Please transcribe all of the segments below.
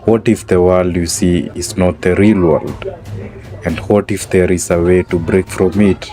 What if the world you see is not the real world? And what if there is a way to break from it?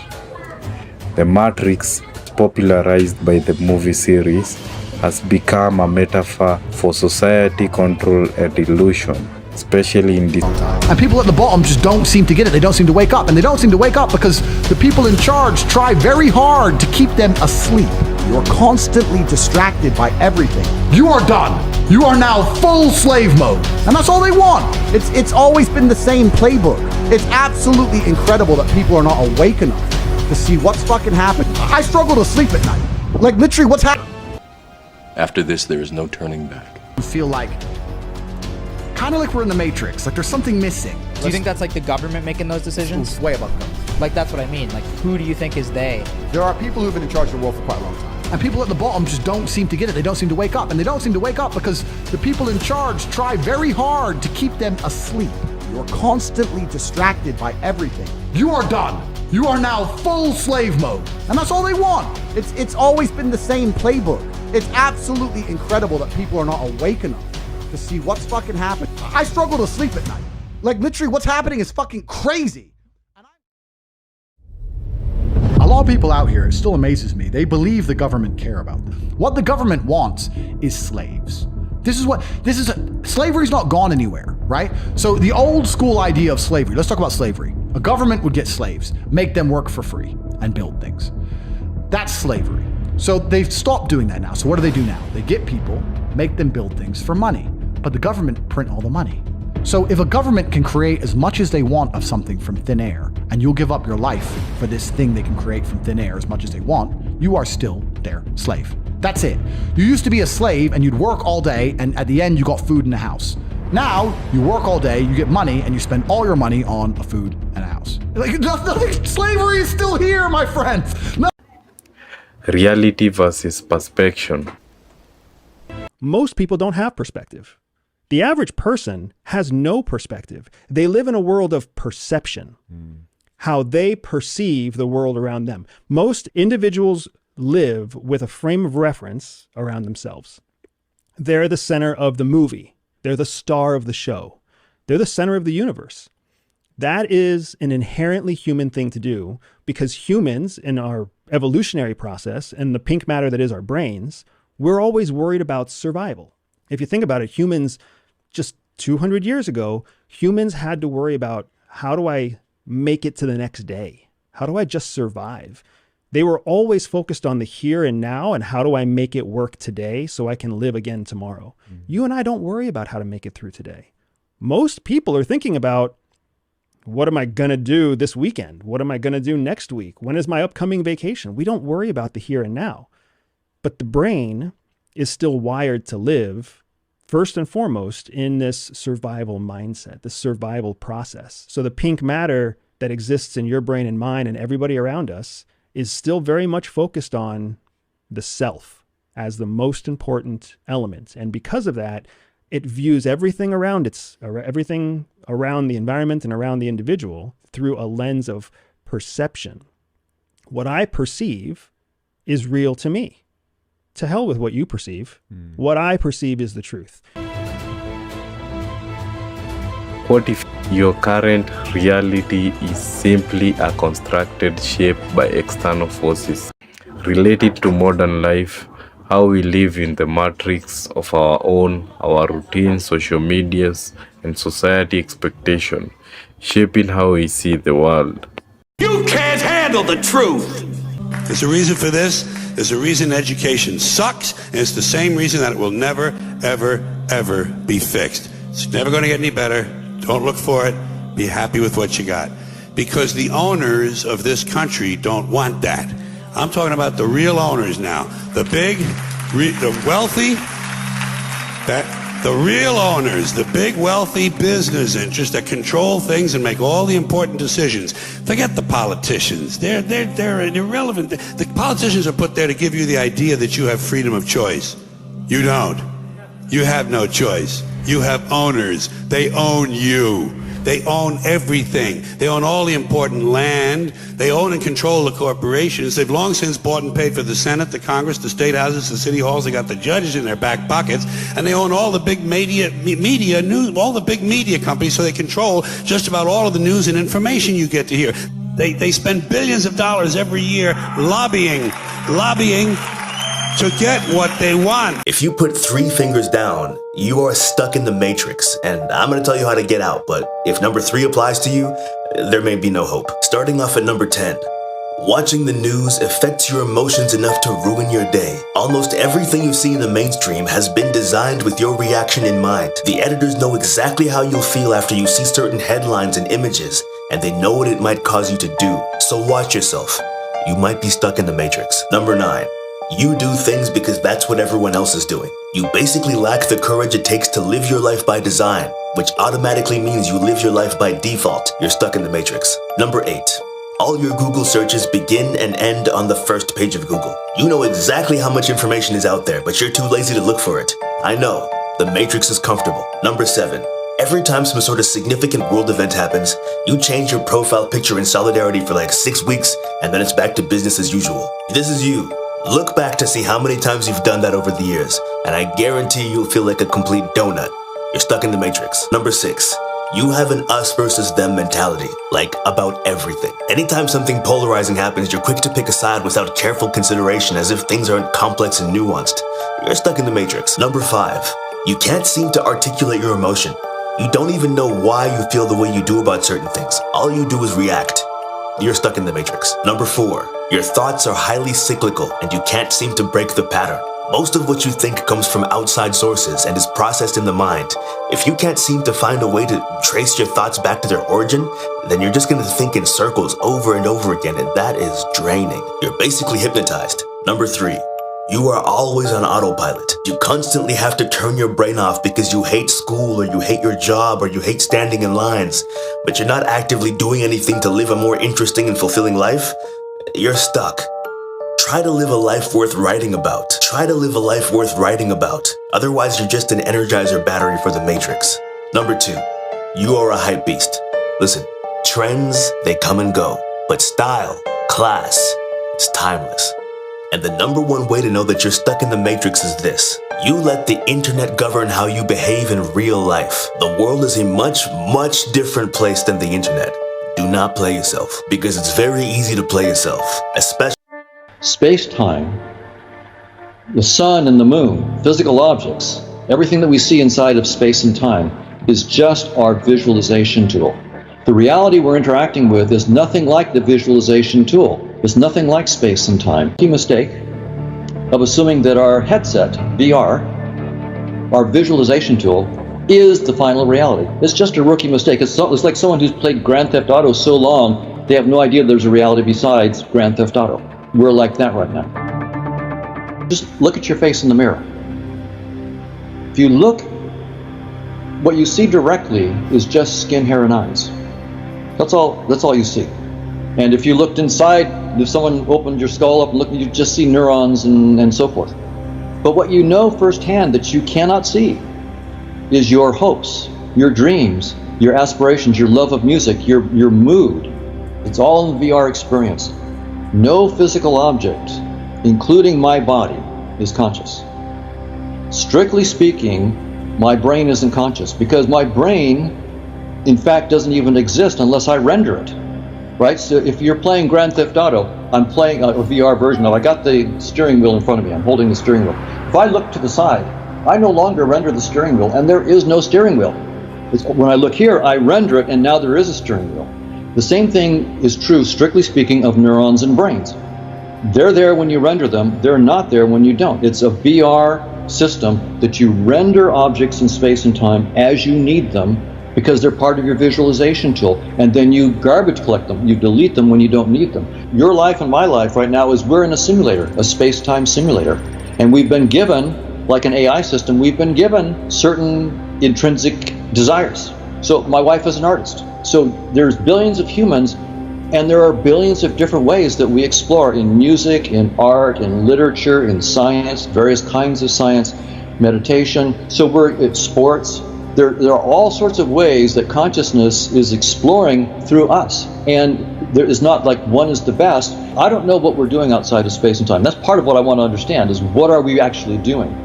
The Matrix, popularized by the movie series, has become a metaphor for society, control, and illusion, especially in this. And people at the bottom just don't seem to get it. They don't seem to wake up. And they don't seem to wake up because the people in charge try very hard to keep them asleep. You're constantly distracted by everything. You are done. You are now full slave mode. And that's all they want. It's always been the same playbook. It's absolutely incredible that people are not awake enough to see what's fucking happening. I struggle to sleep at night. Like literally what's happening. After this, there is no turning back. You feel like, kind of like we're in the Matrix, like there's something missing. Do you think that's like the government making those decisions? It's way above the government. Like that's what I mean. Like who do you think is they? There are people who've been in charge of the world for quite a long time. And people at the bottom just don't seem to get it. They don't seem to wake up. And they don't seem to wake up because the people in charge try very hard to keep them asleep. You're constantly distracted by everything. You are done. You are now full slave mode. And that's all they want. It's always been the same playbook. It's absolutely incredible that people are not awake enough to see what's fucking happening. I struggle to sleep at night. Like literally what's happening is fucking crazy. A lot of people out here, it still amazes me, they believe the government care about them. What the government wants is slaves. Slavery's not gone anywhere, right? So the old school idea of slavery, let's talk about slavery. A government would get slaves, make them work for free, and build things. That's slavery. So they've stopped doing that now. So what do they do now? They get people, make them build things for money, but the government print all the money. So if a government can create as much as they want of something from thin air, and you'll give up your life for this thing they can create from thin air as much as they want, you are still their slave. That's it. You used to be a slave and you'd work all day and at the end you got food and a house. Now you work all day, you get money, and you spend all your money on a food and a house. Like nothing, slavery is still here, my friends. No. Reality versus perception. Most people don't have perspective. The average person has no perspective. They live in a world of perception, how they perceive the world around them. Most individuals live with a frame of reference around themselves. They're the center of the movie. They're the star of the show. They're the center of the universe. That is an inherently human thing to do because humans in our evolutionary process and the pink matter that is our brains, we're always worried about survival. If you think about it, humans just 200 years ago, humans had to worry about how do I make it to the next day? How do I just survive? They were always focused on the here and now and how do I make it work today so I can live again tomorrow. You and I don't worry about how to make it through today. Most people are thinking about what am I going to do this weekend? What am I going to do next week? When is my upcoming vacation? We don't worry about the here and now. But the brain is still wired to live first and foremost in this survival mindset, this survival process. So the pink matter that exists in your brain and mine and everybody around us is still very much focused on the self as the most important element. And because of that, it views everything around the environment and around the individual through a lens of perception. What I perceive is real to me. To hell with what you perceive. What I perceive is the truth. What if your current reality is simply a constructed shape by external forces related to modern life, how we live in the matrix of our routines, social medias, and society expectation, shaping how we see the world? You can't handle the truth! There's a reason for this. There's a reason education sucks, and it's the same reason that it will never, ever, ever be fixed. It's never going to get any better. Don't look for it. Be happy with what you got. Because the owners of this country don't want that. I'm talking about the real owners now. The big, the wealthy, the real owners, the big wealthy business interests that control things and make all the important decisions. Forget the politicians. They're irrelevant. The politicians are put there to give you the idea that you have freedom of choice. You don't. You have no choice. You have owners. They own you. They own everything. They own all the important land. They own and control the corporations. They've long since bought and paid for the Senate, the Congress, the state houses, the city halls. They got the judges in their back pockets, and they own all the big media news, all the big media companies, so they control just about all of the news and information you get to hear. They spend billions of dollars every year lobbying to get what they want. If you put 3 fingers down, you are stuck in the matrix, and I'm going to tell you how to get out, but if number 3 applies to you, there may be no hope. Starting off at number 10. Watching the news affects your emotions enough to ruin your day. Almost everything you see in the mainstream has been designed with your reaction in mind. The editors know exactly how you'll feel after you see certain headlines and images, and they know what it might cause you to do. So watch yourself. You might be stuck in the matrix. Number 9. You do things because that's what everyone else is doing. You basically lack the courage it takes to live your life by design, which automatically means you live your life by default. You're stuck in the matrix. Number 8. All your Google searches begin and end on the first page of Google. You know exactly how much information is out there, but you're too lazy to look for it. I know, the matrix is comfortable. Number 7. Every time some sort of significant world event happens, you change your profile picture in solidarity for like 6 weeks, and then it's back to business as usual. This is you. Look back to see how many times you've done that over the years, and I guarantee you'll feel like a complete donut. You're stuck in the matrix. Number 6. You have an us versus them mentality, like about everything. Anytime something polarizing happens, you're quick to pick a side without careful consideration, as if things aren't complex and nuanced. You're stuck in the matrix. Number 5. You can't seem to articulate your emotion. You don't even know why you feel the way you do about certain things. All you do is react. You're stuck in the matrix. Number 4. Your thoughts are highly cyclical and you can't seem to break the pattern. Most of what you think comes from outside sources and is processed in the mind. If you can't seem to find a way to trace your thoughts back to their origin, then you're just going to think in circles over and over again, and that is draining. You're basically hypnotized. Number 3. You are always on autopilot. You constantly have to turn your brain off because you hate school, or you hate your job, or you hate standing in lines, but you're not actively doing anything to live a more interesting and fulfilling life. You're stuck. Try to live a life worth writing about. Try to live a life worth writing about. Otherwise, you're just an Energizer battery for the Matrix. Number 2, you are a hype beast. Listen, trends, they come and go, but style, class, it's timeless. And the number 1 way to know that you're stuck in the Matrix is this. You let the internet govern how you behave in real life. The world is a much, much different place than the internet. Do not play yourself, because it's very easy to play yourself, especially space-time, the sun and the moon, physical objects, everything that we see inside of space and time is just our visualization tool. The reality we're interacting with is nothing like the visualization tool. It's nothing like space and time. The mistake of assuming that our headset, VR, our visualization tool, is the final reality. It's just a rookie mistake. It's like someone who's played Grand Theft Auto so long, they have no idea there's a reality besides Grand Theft Auto. We're like that right now. Just look at your face in the mirror. If you look, what you see directly is just skin, hair, and eyes. That's all you see. And if you looked inside, if someone opened your skull up and looked, you just see neurons and so forth. But what you know firsthand that you cannot see is your hopes, your dreams, your aspirations, your love of music, your mood. It's all in the VR experience. No physical object, including my body, is conscious. Strictly speaking, my brain isn't conscious because my brain, in fact, doesn't even exist unless I render it. Right? So if you're playing Grand Theft Auto, I'm playing a VR version of it. I got the steering wheel in front of me. I'm holding the steering wheel. If I look to the side, I no longer render the steering wheel, and there is no steering wheel. When I look here, I render it, and now there is a steering wheel. The same thing is true, strictly speaking, of neurons and brains. They're there when you render them. They're not there when you don't. It's a VR system that you render objects in space and time as you need them because they're part of your visualization tool. And then you garbage collect them. You delete them when you don't need them. Your life and my life right now is we're in a simulator, a space-time simulator. And we've been given, like an AI system, we've been given certain intrinsic desires. So my wife is an artist. So there's billions of humans, and there are billions of different ways that we explore in music, in art, in literature, in science, various kinds of science, meditation. So we're at sports. There are all sorts of ways that consciousness is exploring through us. And there is not like one is the best. I don't know what we're doing outside of space and time. That's part of what I want to understand is what are we actually doing?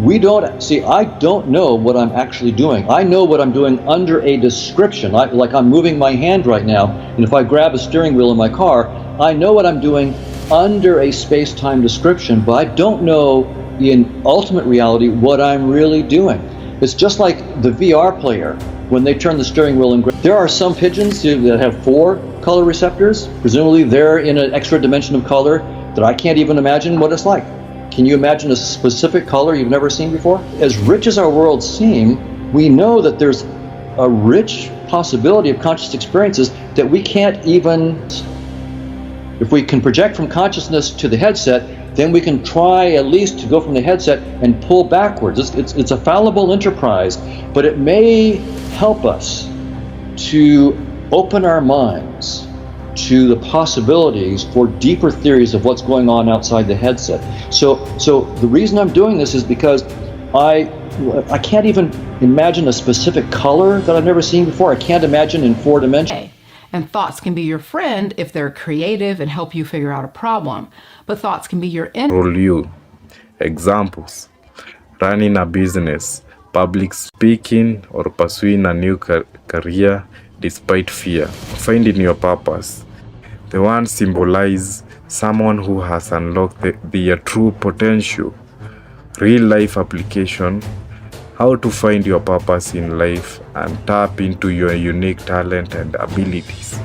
I don't know what I'm actually doing. I know what I'm doing under a description. Like I'm moving my hand right now, and if I grab a steering wheel in my car, I know what I'm doing under a space-time description, but I don't know in ultimate reality what I'm really doing. It's just like the VR player, when they turn the steering wheel and there are some pigeons that have 4 color receptors. Presumably they're in an extra dimension of color that I can't even imagine what it's like. Can you imagine a specific color you've never seen before? As rich as our worlds seem, we know that there's a rich possibility of conscious experiences that we can't even. If we can project from consciousness to the headset, then we can try at least to go from the headset and pull backwards. It's a fallible enterprise, but it may help us to open our minds to the possibilities for deeper theories of what's going on outside the headset. So the reason I'm doing this is because I can't even imagine a specific color that I've never seen before. I can't imagine in 4 dimensions. And thoughts can be your friend if they're creative and help you figure out a problem. But thoughts can be your enemy. Role you. Examples: running a business, public speaking, or pursuing a new career despite fear. Finding your purpose. The ones symbolize someone who has unlocked their true potential. Real life application. How to find your purpose in life and tap into your unique talent and abilities.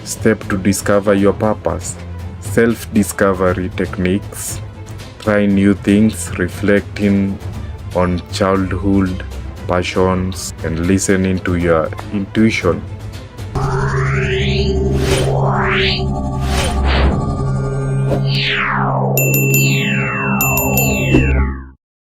Step to discover your purpose. Self-discovery techniques. Try new things, reflecting on childhood passions and listening to your intuition.